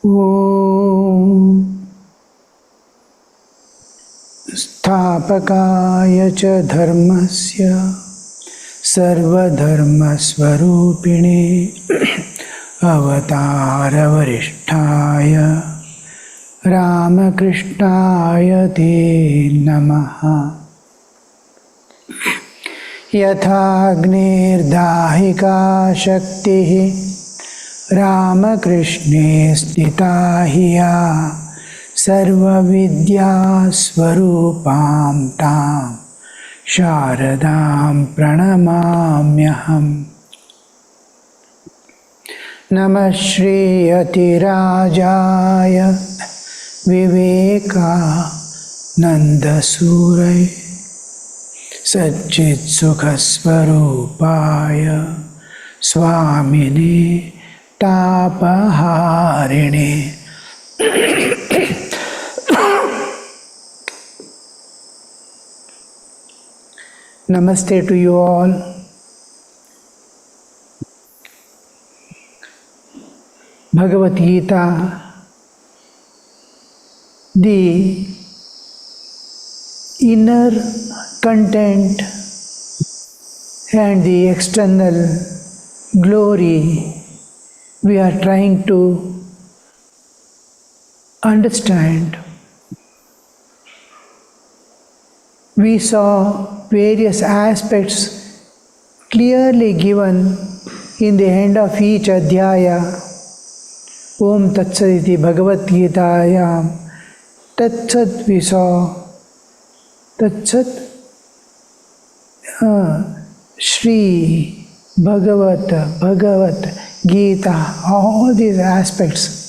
Om Sthapakaya cha dharmasya sarvadharmasvarupine avatara varishtaya Ramakrishnaya te namaha. Yathagnirdahika shakti Ramakrishne stita hiya sarva vidya swarupam tam sharadam pranamamyaham. Namah Shri Yatirajaya Viveka Surai Satchit Sukhasvarupaya Swamini Tapaharini. Namaste to you all. Bhagavad Gita, the inner content and the external glory we are trying to understand. We saw various aspects clearly given in the end of each adhyaya. Om Tatsat iti Bhagavad Gitayam. Tatsat we saw. Tatsat Shri Bhagavat Gita. All these aspects.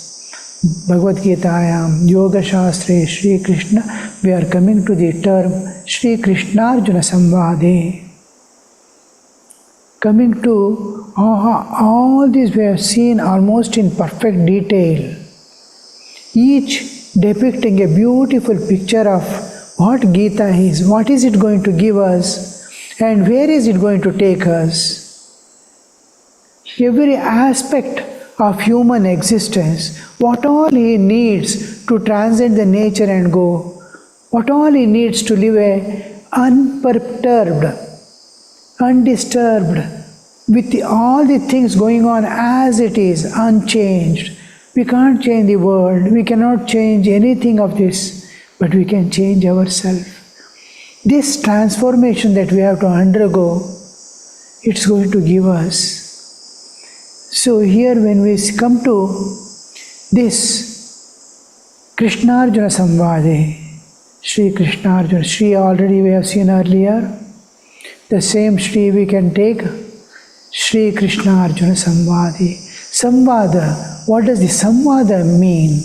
Bhagavad Gitayam, Yoga Shastre, Shri Krishna. We are coming to the term Shri Krishnarjuna Samvade. Coming to all these we have seen almost in perfect detail, each depicting a beautiful picture of what Gita is, what is it going to give us, and where is it going to take us. Every aspect of human existence, what all he needs to transcend the nature and go, what all he needs to live a unperturbed, undisturbed, with all the things going on as it is, unchanged. We can't change the world, we cannot change anything of this, but we can change ourselves. This transformation that we have to undergo, it's going to give us. So here when we come to this Krishnarjuna Samvade, Shri Krishnarjuna, Shri already we have seen earlier, the same Shri we can take, Shri Krishna Arjuna Samvadi. Samvada, what does the Samvada mean?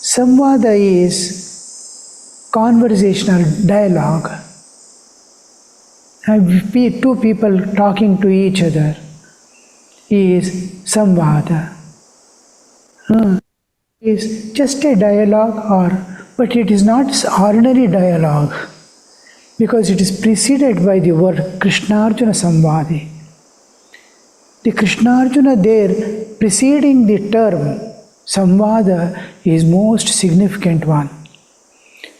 Samvada is conversational dialogue. Two people talking to each other is Samvada. Is just a dialogue, but it is not ordinary dialogue, because it is preceded by the word Krishnarjuna Samvadi. The Krishnarjuna there preceding the term Samvada is most significant one,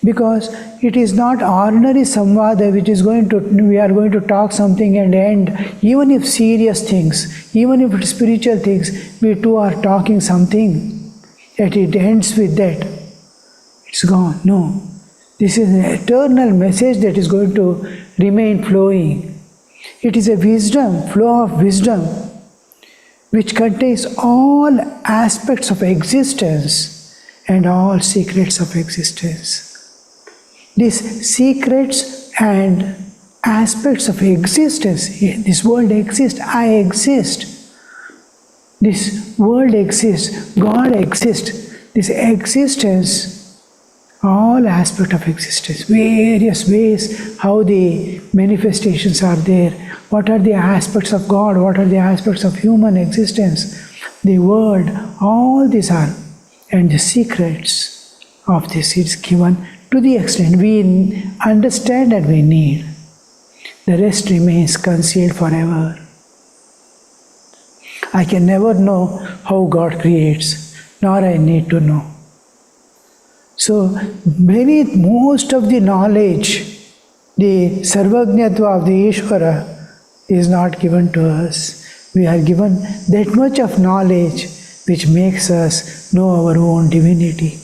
because it is not ordinary Samvada which is we are going to talk something and end, even if serious things, even if it's spiritual things, we two are talking something and it ends with that. It's gone. No. This is an eternal message that is going to remain flowing. It is a wisdom, flow of wisdom, which contains all aspects of existence and all secrets of existence. These secrets and aspects of existence, this world exists, I exist, this world exists, God exists, this existence, all aspects of existence, various ways how the manifestations are there, what are the aspects of God, what are the aspects of human existence, the world, all these are, and the secrets of this is given to the extent we understand and we need. The rest remains concealed forever. I can never know how God creates. nor I need to know. So, beneath most of the knowledge, the Sarvajñatva of the Ishvara is not given to us. We are given that much of knowledge which makes us know our own divinity.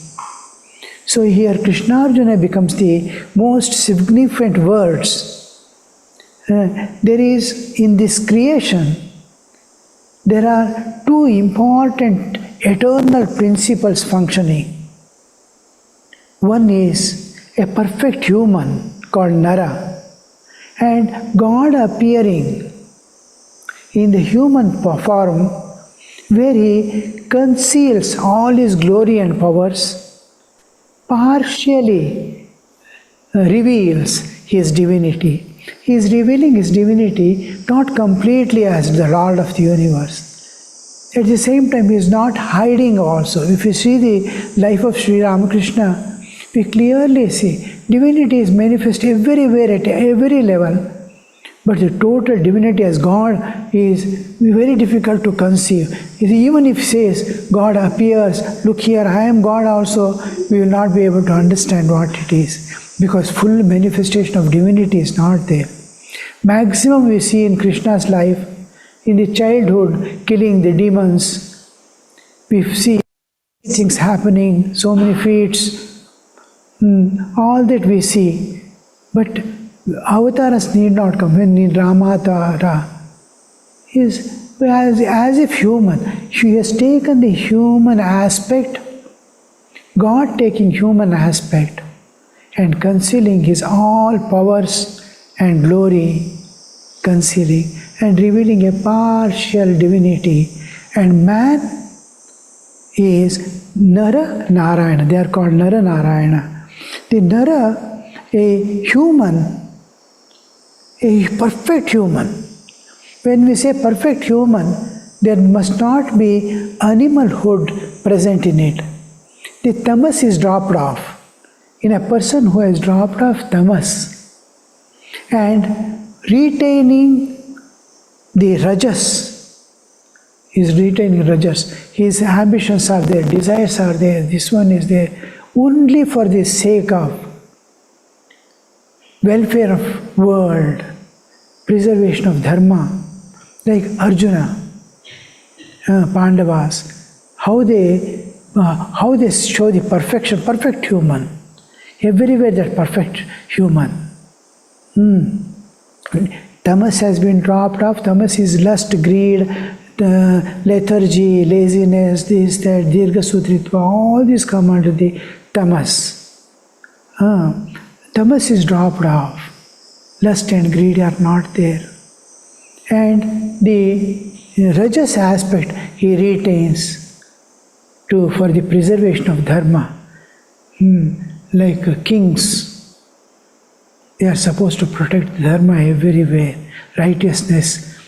So here Krishna Arjuna becomes the most significant words. There is, in this creation, there are two important eternal principles functioning. One is a perfect human called Nara, and God appearing in the human form where He conceals all His glory and powers, partially reveals His divinity. He is revealing His divinity not completely as the Lord of the universe. At the same time, He is not hiding also. If you see the life of Sri Ramakrishna, we clearly see divinity is manifest everywhere at every level, but the total divinity as God is very difficult to conceive. Even if He says God appears, look here, I am God also, we will not be able to understand what it is, because full manifestation of divinity is not there. Maximum we see in Krishna's life, in the childhood, killing the demons, we see things happening, so many feats, all that we see, but avatars need not come. When Ramatara is as if human, she has taken the human aspect, God taking human aspect and concealing His all powers and glory, concealing and revealing a partial divinity, and man is Nara Narayana. They are called Nara Narayana. The Nara, a human, a perfect human. When we say perfect human, there must not be animalhood present in it. The tamas is dropped off. In a person who has dropped off tamas and retaining the rajas, is retaining rajas. His ambitions are there, desires are there, this one is there, only for the sake of welfare of world, preservation of dharma, like Arjuna, Pandavas, how they show the perfection, perfect human, everywhere that perfect human. Tamas has been dropped off. Tamas is lust, greed, lethargy, laziness, this, that, dirgha sutritva, all these come under the tamas. Tamas is dropped off. Lust and greed are not there. And the rajas aspect he retains for the preservation of dharma. Like kings, they are supposed to protect dharma everywhere. Righteousness,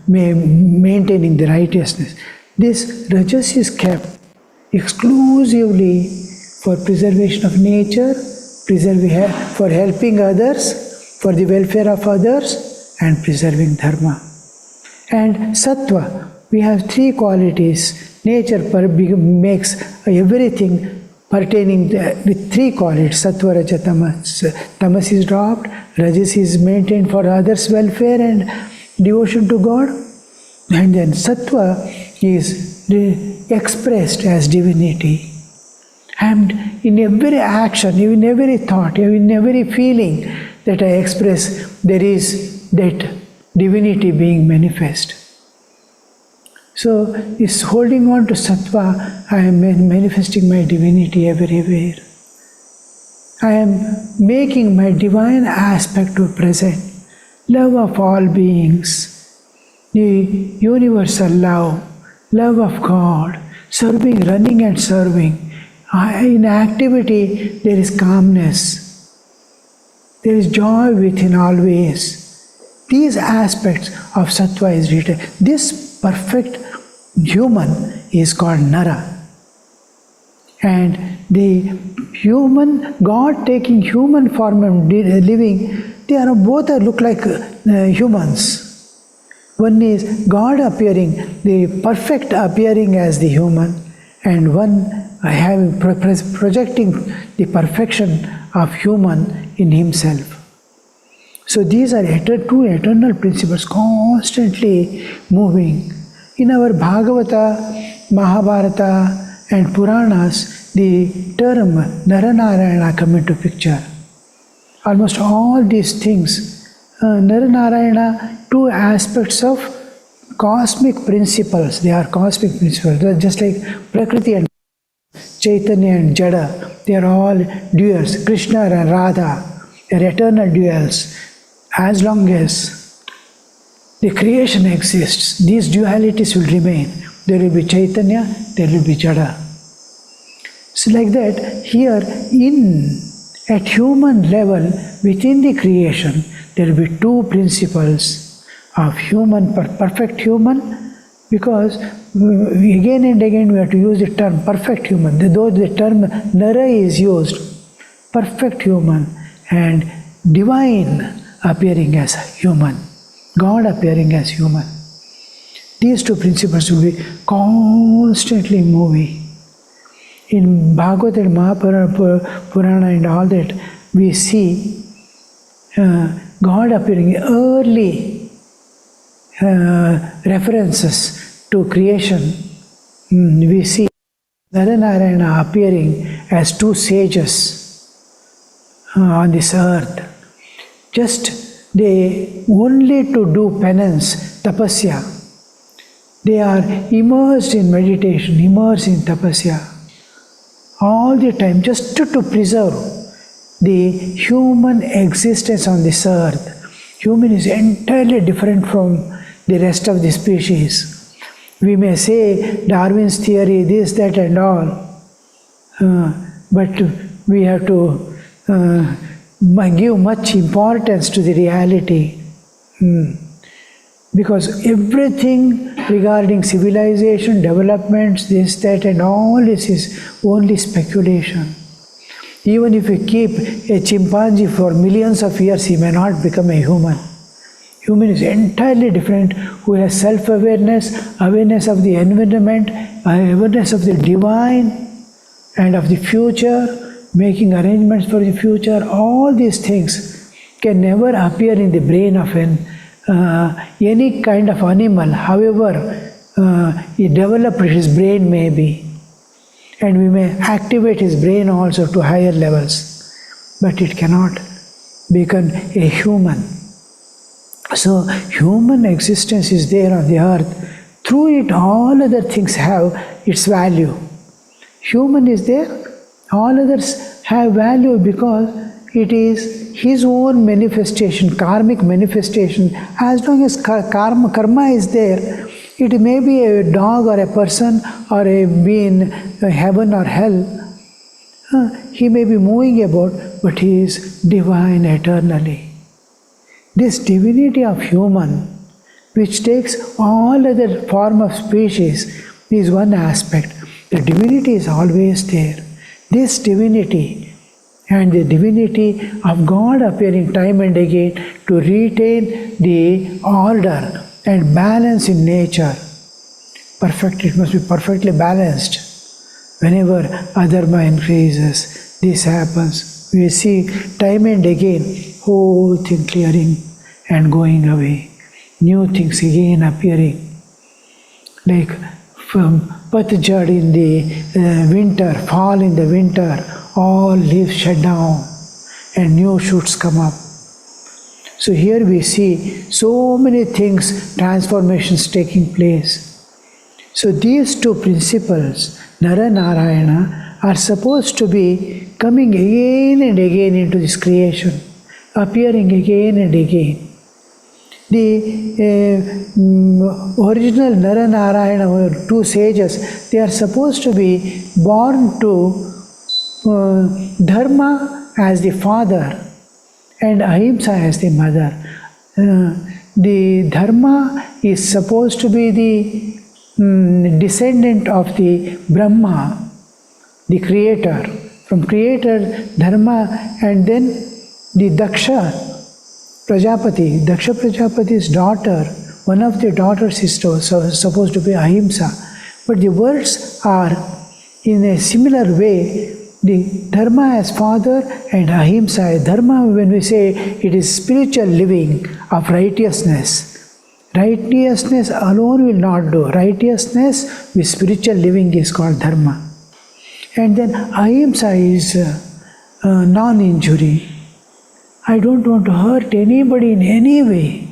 maintaining the righteousness. This rajas is kept exclusively for preservation of nature, for helping others, for the welfare of others, and preserving dharma. And sattva, we have three qualities. Nature makes everything pertaining with three qualities, sattva, raja, tamas. Tamas is dropped, rajas is maintained for others' welfare and devotion to God, and then sattva is expressed as divinity. And in every action, in every thought, in every feeling that I express, there is that divinity being manifest. So, this holding on to sattva, I am manifesting my divinity everywhere. I am making my divine aspect to present. Love of all beings, the universal love of God, serving, running and serving. In activity, there is calmness. There is joy within always. These aspects of sattva is written. This perfect human is called Nara. And the human, God taking human form and living, they are both look like humans. One is God appearing, the perfect appearing as the human, and one having projecting the perfection of human in himself. So these are two eternal principles constantly moving. In our Bhagavata, Mahabharata and Puranas, the term Naranarayana come into picture. Almost all these things, Naranarayana, two aspects of cosmic principles. They are cosmic principles. They're just like Prakriti and Chaitanya and Jada. They are all duals. Krishna and Radha, they are eternal duals. As long as the creation exists, these dualities will remain. There will be Chaitanya, there will be Jada. So like that, here at human level, within the creation, there will be two principles of human, perfect human, because again and again we have to use the term perfect human. Though the term Nara is used, perfect human and divine appearing as human, God appearing as human. These two principles will be constantly moving. In Bhagavad and Purana and all that, we see God appearing. Early references to creation, we see Naranarayana appearing as two sages on this earth. Just they only to do penance, tapasya. They are immersed in meditation, immersed in tapasya all the time, just to preserve the human existence on this earth. Human is entirely different from the rest of the species. We may say Darwin's theory, this, that and all, but we have to give much importance to the reality, because everything regarding civilization, developments, this, that and all this is only speculation. Even if you keep a chimpanzee for millions of years, he may not become a human. Human is entirely different, who has self-awareness, awareness of the environment, awareness of the divine and of the future, making arrangements for the future. All these things can never appear in the brain of any kind of animal, however he developed his brain may be. And we may activate his brain also to higher levels, but it cannot become a human. So human existence is there on the earth. Through it, all other things have its value. Human is there, all others have value because it is his own manifestation, karmic manifestation. As long as karma is there, it may be a dog or a person or a being, heaven or hell. He may be moving about, but he is divine eternally. This divinity of human, which takes all other form of species, is one aspect. The divinity is always there. This divinity and the divinity of God appearing time and again to retain the order and balance in nature. Perfect, it must be perfectly balanced. Whenever adharma increases, this happens. We see time and again whole thing clearing and going away. New things again appearing. Like from Patjhad in the winter, fall in the winter, all leaves shut down and new shoots come up. So here we see so many things, transformations taking place. So these two principles, Nara Narayana, are supposed to be coming again and again into this creation, appearing again and again. The original Nara Narayana, two sages, they are supposed to be born to Dharma as the father and Ahimsa as the mother. The Dharma is supposed to be the descendant of the Brahma, the creator. From creator, Dharma, and then the Daksha Prajapati. Daksha Prajapati's daughter, one of the daughters is supposed to be Ahimsa. But the words are In a similar way, the dharma as father and ahimsa. Dharma, when we say it is spiritual living of righteousness. Righteousness alone will not do. Righteousness with spiritual living is called dharma. And then ahimsa is non-injury. I don't want to hurt anybody in any way.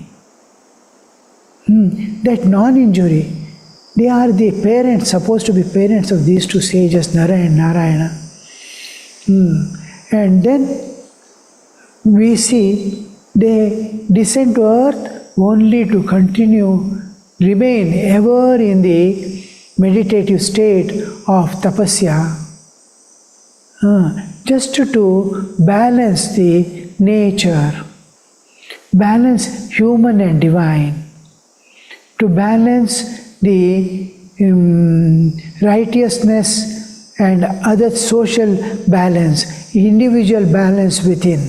That non-injury, they are the parents, supposed to be parents of these two sages, Nara and Narayana. And then we see they descend to earth only to continue, remain ever in the meditative state of tapasya, just to balance the nature, balance human and divine, to balance the righteousness and other social balance, individual balance within.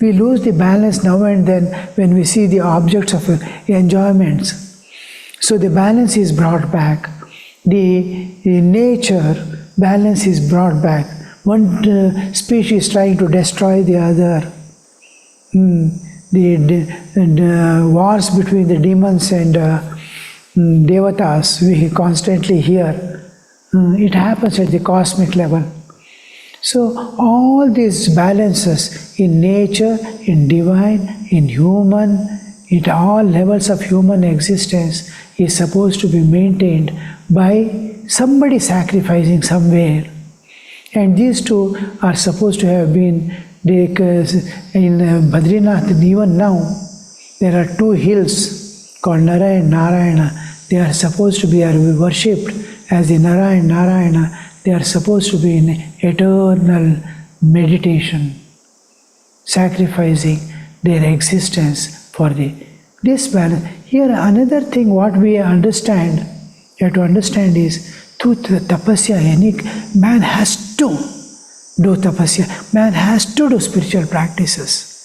We lose the balance now and then when we see the objects of enjoyments. So the balance is brought back. The nature balance is brought back. One species trying to destroy the other. The wars between the demons and devatas, we constantly hear. It happens at the cosmic level. So all these balances in nature, in divine, in human, at all levels of human existence is supposed to be maintained by somebody sacrificing somewhere. And these two are supposed to have been, in Badrinath, even now, there are two hills called Nara and Narayana. They are supposed to be worshipped as the Nara and Narayana. They are supposed to be in eternal meditation, sacrificing their existence for this balance. Here another thing what we understand, you have to understand is, through the tapasya, any man has to do tapasya. Man has to do spiritual practices.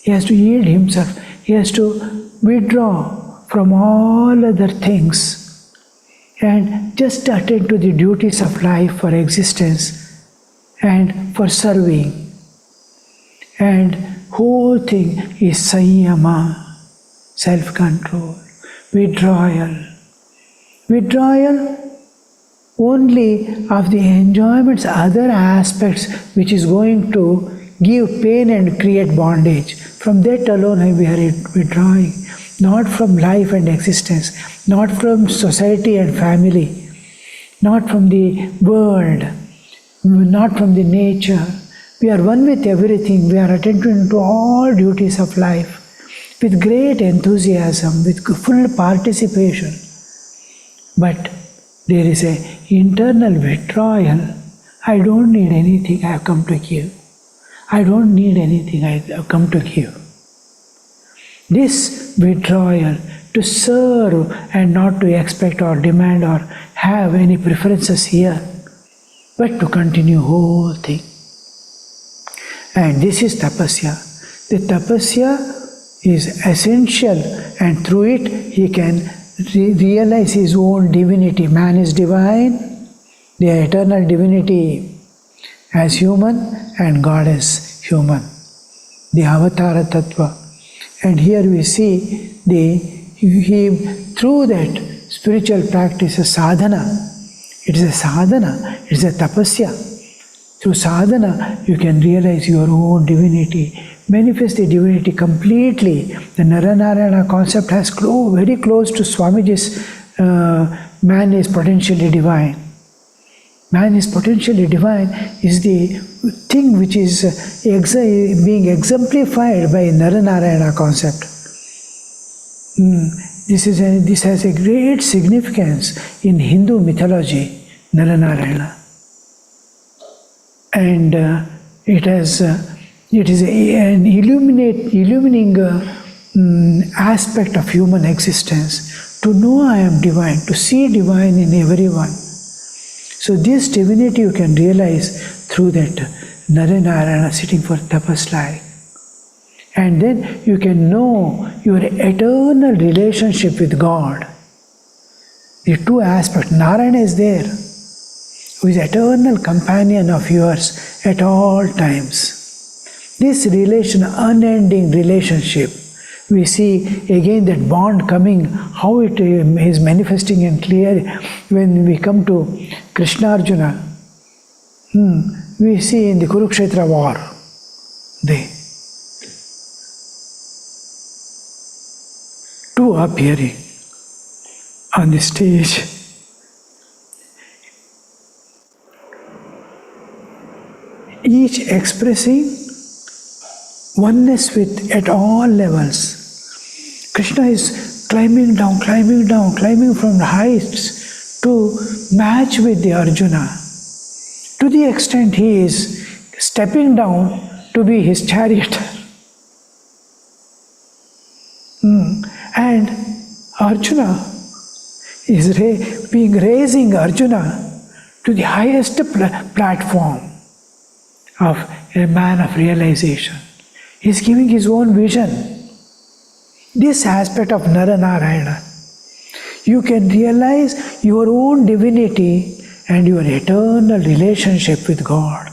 He has to yield himself. He has to withdraw from all other things and just attend to the duties of life for existence and for serving. And whole thing is sanyama, self-control, withdrawal. Withdrawal only of the enjoyments, other aspects which is going to give pain and create bondage. From that alone we are withdrawing. Not from life and existence, not from society and family, not from the world, not from the nature. We are one with everything. We are attending to all duties of life with great enthusiasm, with full participation. But there is an internal withdrawal. I don't need anything, I have come to give. I don't need anything, I have come to give. This withdrawal to serve and not to expect or demand or have any preferences here, but to continue whole thing. And this is tapasya. The tapasya is essential, and through it he can realize his own divinity. Man is divine, the eternal divinity as human, and God as human, the avatara tattva. And here we see through that spiritual practice, a sadhana. It is a sadhana, it is a tapasya. Through sadhana, you can realize your own divinity, manifest the divinity completely. The Naranarayana concept has very close to Swamiji's man is potentially divine. Man is potentially divine is the thing which is being exemplified by Naranarayana concept. This has a great significance in Hindu mythology, Naranarayana. And it is an illuminating aspect of human existence. To know I am divine, to see divine in everyone. So this divinity you can realize through that Naranarayana sitting for tapas life. And then you can know your eternal relationship with God. The two aspects, Narayana is there. who is eternal companion of yours at all times. This relation, unending relationship, we see again that bond coming, how it is manifesting and clear when we come to Krishna Arjuna. We see in the Kurukshetra war, they two appearing on the stage. Each expressing oneness with at all levels. Krishna is climbing down, climbing from the heights to match with the Arjuna. To the extent he is stepping down to be his charioteer. And Arjuna is raising Arjuna to the highest platform of a man of realization. He is giving his own vision. This aspect of Naranarayana, you can realize your own divinity and your eternal relationship with God.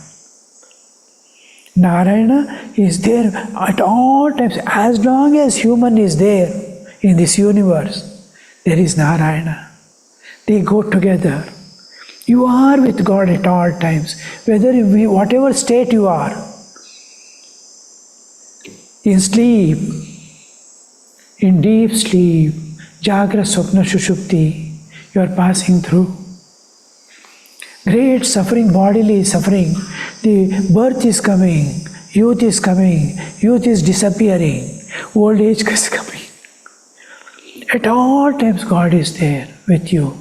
Narayana is there at all times. As long as human is there in this universe, there is Narayana. They go together. You are with God at all times, whatever state you are. In sleep, in deep sleep, Jagra, Swapna, Shushupti, you are passing through. Great suffering, bodily suffering. The birth is coming, youth is disappearing, old age is coming. At all times God is there with you.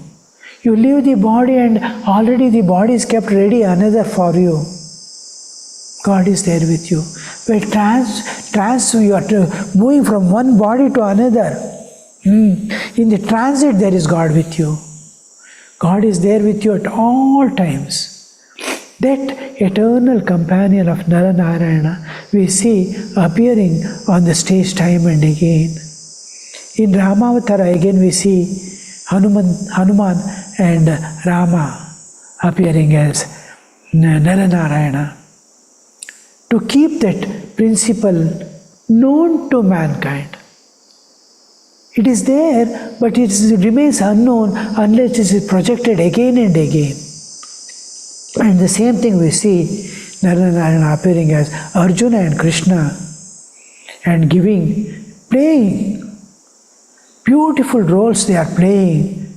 You leave the body and already the body is kept ready, another for you. God is there with you. But you are moving from one body to another. In the transit there is God with you. God is there with you at all times. That eternal companion of Naranarayana we see appearing on the stage time and again. In Ramavatara again we see Hanuman and Rama appearing as Naranarayana. To keep that principle known to mankind. It is there, but it remains unknown unless it is projected again and again. And the same thing we see Naranarayana appearing as Arjuna and Krishna and playing beautiful roles they are playing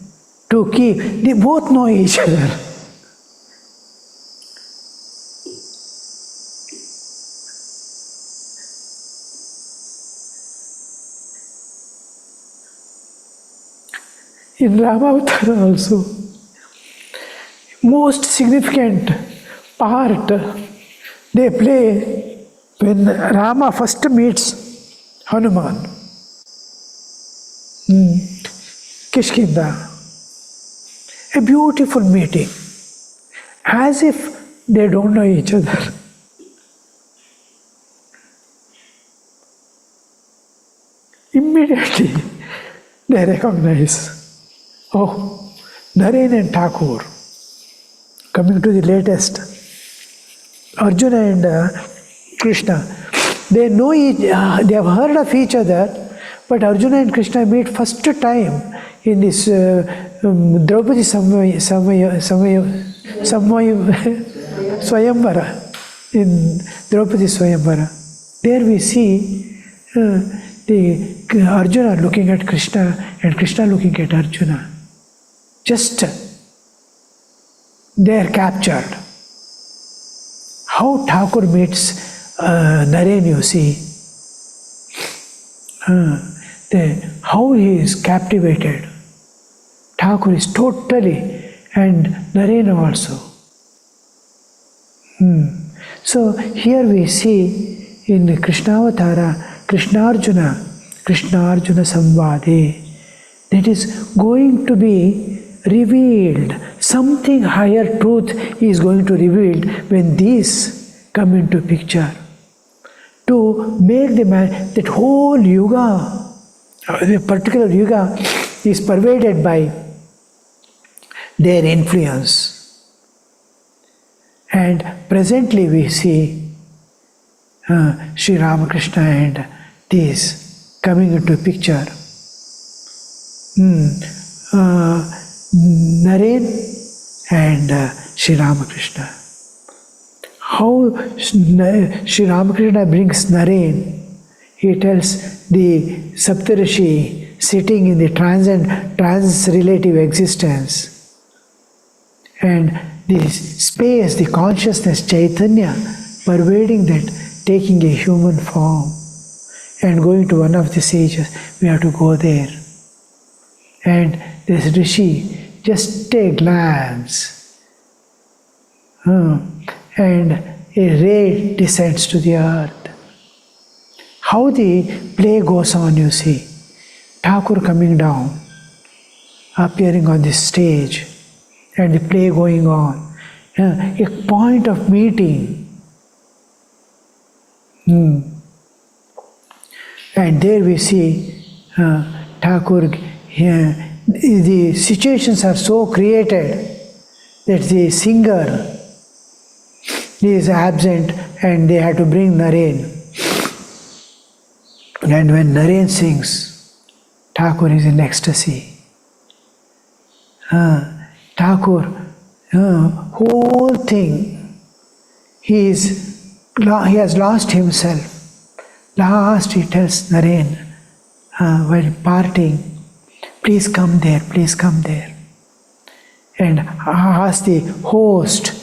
to keep. They both know each other. In Ramavatara also, most significant part they play when Rama first meets Hanuman. Kishkinda. A beautiful meeting, as if they don't know each other. Immediately they recognize, oh, Naren and Thakur, coming to the latest, Arjuna and Krishna, they know they have heard of each other, but Arjuna and Krishna meet first time in this Draupadi Swayamvara, in Draupadi Swayamvara. There we see the Arjuna looking at Krishna and Krishna looking at Arjuna. Just they are captured. How Thakur meets Naren, you see. How he is captivated. Thakur is totally, and Naren also. So here we see in Krishnavatara, Krishna-Arjuna Samvade, that is going to be revealed. Something higher truth is going to revealed when these come into picture. To make the man, that whole yuga, the particular yuga is pervaded by their influence. And presently we see Sri Ramakrishna and these coming into picture. Naren and Sri Ramakrishna. How Sri Ramakrishna brings Naren, he tells the Saptarishi sitting in the trans-relative existence. And the space, the consciousness, Chaitanya, pervading that, taking a human form and going to one of the sages, we have to go there. And this Rishi, just a glance, and a ray descends to the earth. How the play goes on, you see. Thakur coming down, appearing on this stage, and the play going on. A point of meeting. And there we see Thakur, the situations are so created that the singer is absent and they have to bring Naren. And when Naren sings, Thakur is in ecstasy. Thakur, whole thing, he has lost himself. Last he tells Naren, while parting, please come there, please come there. And asks the host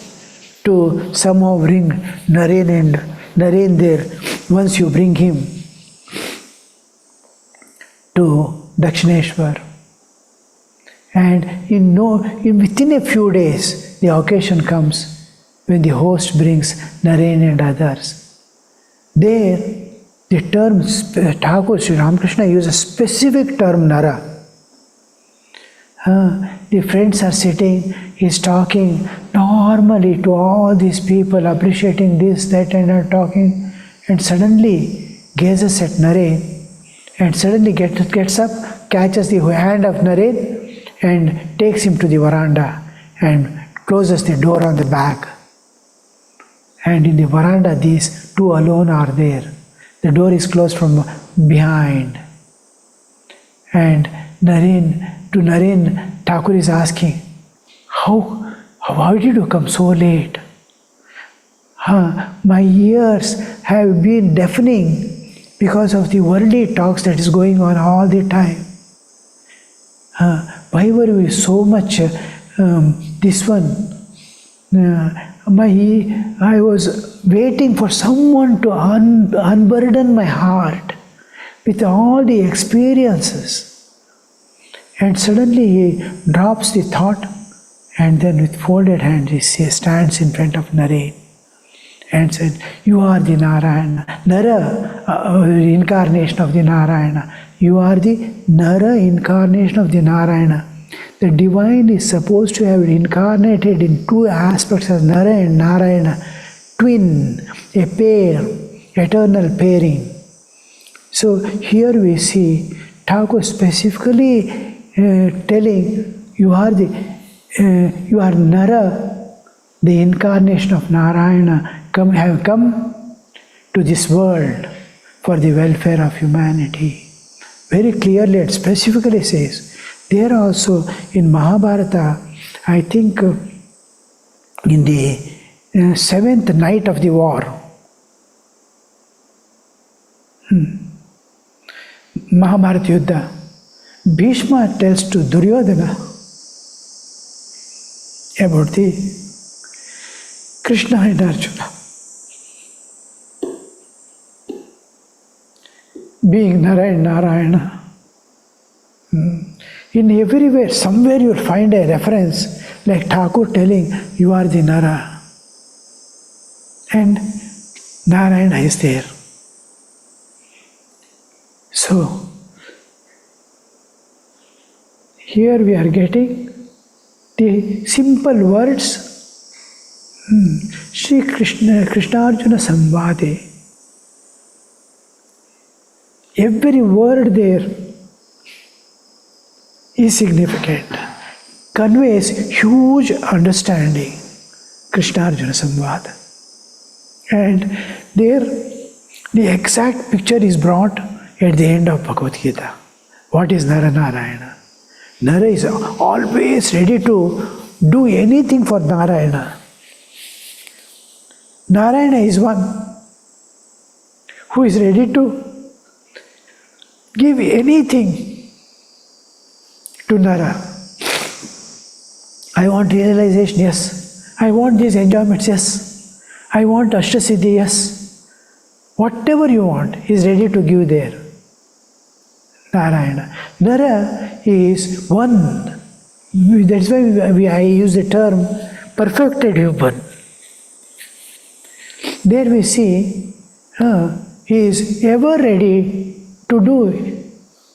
to somehow bring Naren there once you bring him to Dakshineshwar. And within a few days, the occasion comes when the host brings Naren and others. There, the term Thakur Sri Ramakrishna uses a specific term Nara. The friends are sitting, he's talking normally to all these people, appreciating this, that, and talking, and suddenly gazes at Naren, and suddenly gets up, catches the hand of Naren, and takes him to the veranda and closes the door on the back. And in the veranda, these two alone are there. The door is closed from behind. And to Naren, Thakur is asking, how did you come so late? My ears have been deafening because of the worldly talks that is going on all the time. Why were we so much this one? I was waiting for someone to unburden my heart with all the experiences. And suddenly he drops the thought, and then with folded hands he stands in front of Naren and said, you are the Narayana, Nara, incarnation of the Narayana. You are the Nara, incarnation of the Narayana. The divine is supposed to have incarnated in two aspects as Nara and Narayana, twin, a pair, eternal pairing. So here we see Thakur specifically telling you are Nara, the incarnation of Narayana, have come to this world for the welfare of humanity. Very clearly and specifically says. There also in Mahabharata, I think in the seventh night of the war, Mahabharata Yuddha, Bhishma tells to Duryodhana about the Krishna and Arjuna being Nara and Narayana. In everywhere, somewhere you will find a reference like Thakur telling you are the Nara and Narayana is there. So, here we are getting the simple words Shri Krishna-Arjuna Samvade. Every word there is significant, conveys huge understanding, Krishna-Arjuna Samvada. And there the exact picture is brought at the end of Bhagavad Gita. What is Nara Narayana? Nara is always ready to do anything for Narayana. Narayana is one who is ready to give anything to Nara. I want realization, yes. I want these enjoyments, yes. I want Ashtasiddhi, yes. Whatever you want, he is ready to give there. Narayana. Nara is one. That's why I use the term perfected human. There we see he is ever ready to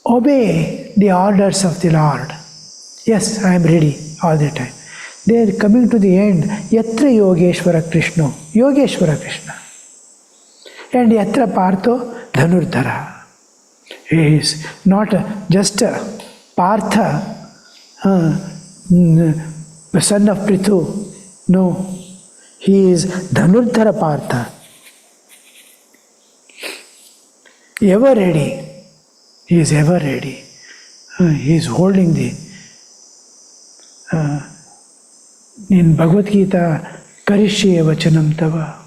obey the orders of the Lord. Yes, I am ready all the time. They are coming to the end. Yatra Yogeshwara Krishna. Yogeshwara Krishna. And Yatra Partho Dhanurdhara. He is not just Partha, the son of Prithu. No. He is Dhanurdhara Partha. Ever ready. He is ever ready. He is holding the in Bhagavad Gita, Karishye Vachanam Tava.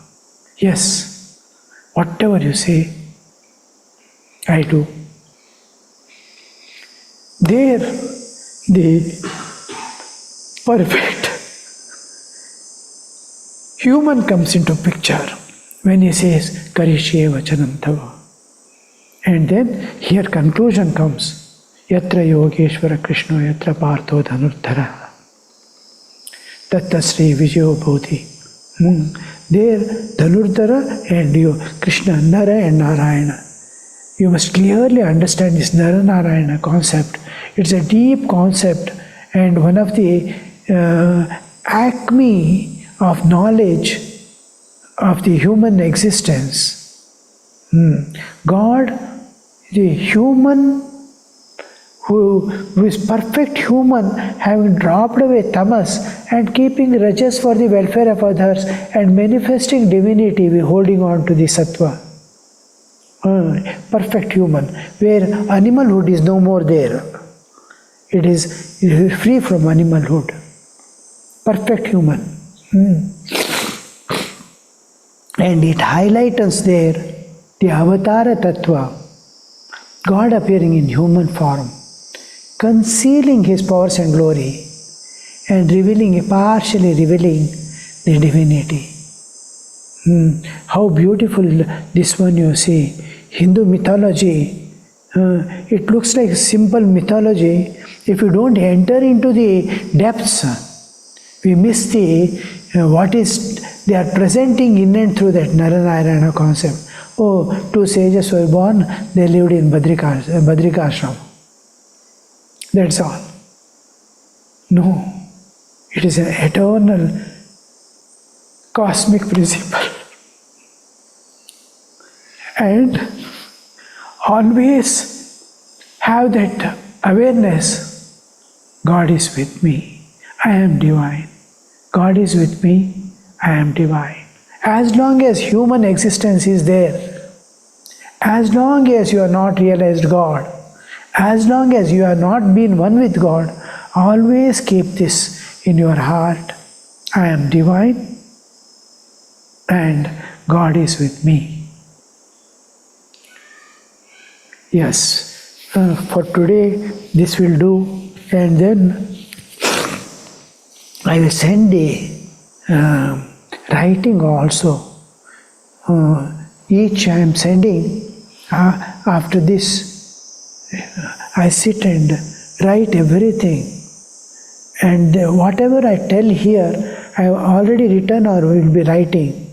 Yes, whatever you say, I do. There, the perfect human comes into picture when he says Karishye Vachanam Tava. And then here conclusion comes. Yatra Yogeshwara Krishna Yatra Partho Dhanurdhara. Tatta Sri Vijayo Bodhi. There Dhanurdhara and you, Krishna, Nara and Narayana. You must clearly understand this Nara Narayana concept. It's a deep concept and one of the acme of knowledge of the human existence. God, the human who is perfect human, having dropped away tamas and keeping rajas for the welfare of others and manifesting divinity, we holding on to the sattva. Perfect human, where animalhood is no more there. It is free from animalhood. Perfect human. And it highlights there the avatara tattva, God appearing in human form, concealing his powers and glory and partially revealing the divinity. How beautiful this one you see. Hindu mythology, it looks like simple mythology. If you don't enter into the depths, we miss what is they are presenting in and through that Naranayana concept. Oh, two sages were born, they lived in Badrikashram. That's all. No, it is an eternal cosmic principle. And always have that awareness, God is with me, I am divine. God is with me, I am divine. As long as human existence is there, as long as you are not realized God, as long as you have not been one with God, always keep this in your heart. I am divine and God is with me. Yes, for today this will do, and then I will send a writing also. Each I am sending. After this, I sit and write everything. And whatever I tell here, I have already written or will be writing.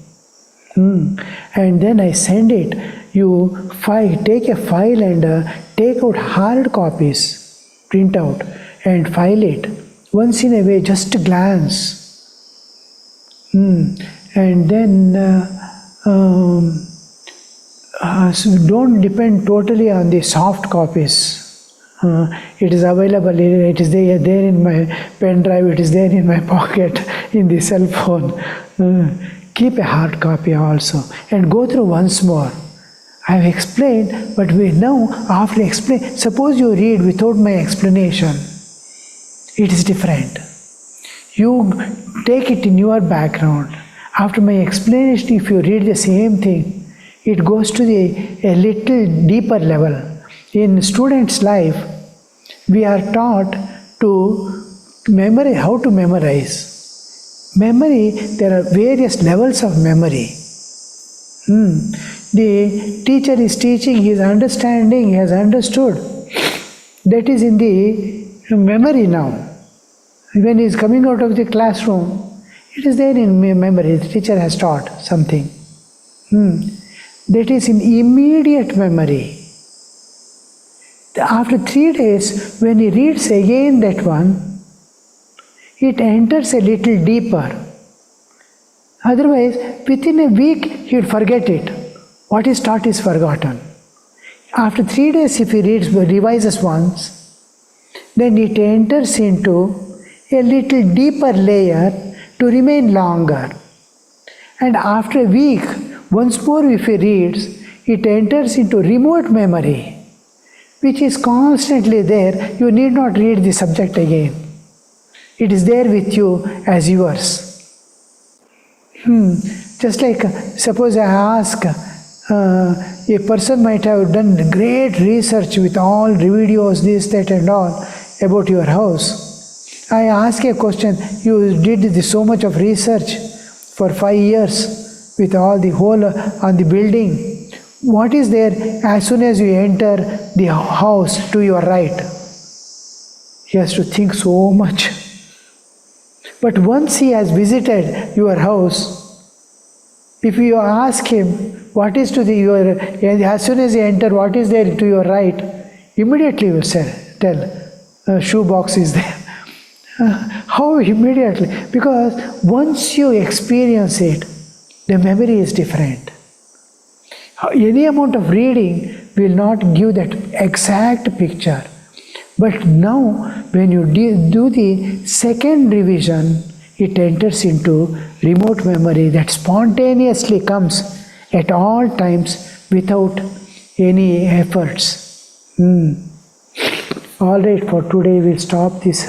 And then I send it. You take a file and take out hard copies, print out and file it. Once in a way, just a glance. And then so don't depend totally on the soft copies. It is available, it is there in my pen drive, it is there in my pocket, in the cell phone. Keep a hard copy also and go through once more. I have explained, but we now after explain, suppose you read without my explanation, it is different. You take it in your background. After my explanation, if you read the same thing, it goes to a little deeper level. In students' life, we are taught to memorize, how to memorize. Memory, there are various levels of memory. The teacher is teaching, he is understanding, he has understood. That is in the memory now. When he is coming out of the classroom, it is there in memory. The teacher has taught something. That is in immediate memory. After 3 days, when he reads again that one, it enters a little deeper. Otherwise, within a week, he will forget it. What is taught is forgotten. After 3 days, if he revises once, then it enters into a little deeper layer to remain longer. And after a week, once more if he reads, it enters into remote memory, which is constantly there. You need not read the subject again. It is there with you as yours. Just like, suppose I ask, a person might have done great research with all videos, this, that and all, about your house. I ask a question, you did so much of research for 5 years with all the whole on the building. What is there as soon as you enter the house to your right? He has to think so much. But once he has visited your house, if you ask him, what is to your, as soon as you enter, what is there to your right? Immediately you will tell, shoe box is there. How immediately? Because once you experience it, the memory is different. Any amount of reading will not give that exact picture. But now, when you do the second revision, it enters into remote memory that spontaneously comes at all times without any efforts. All right, for today we'll stop this.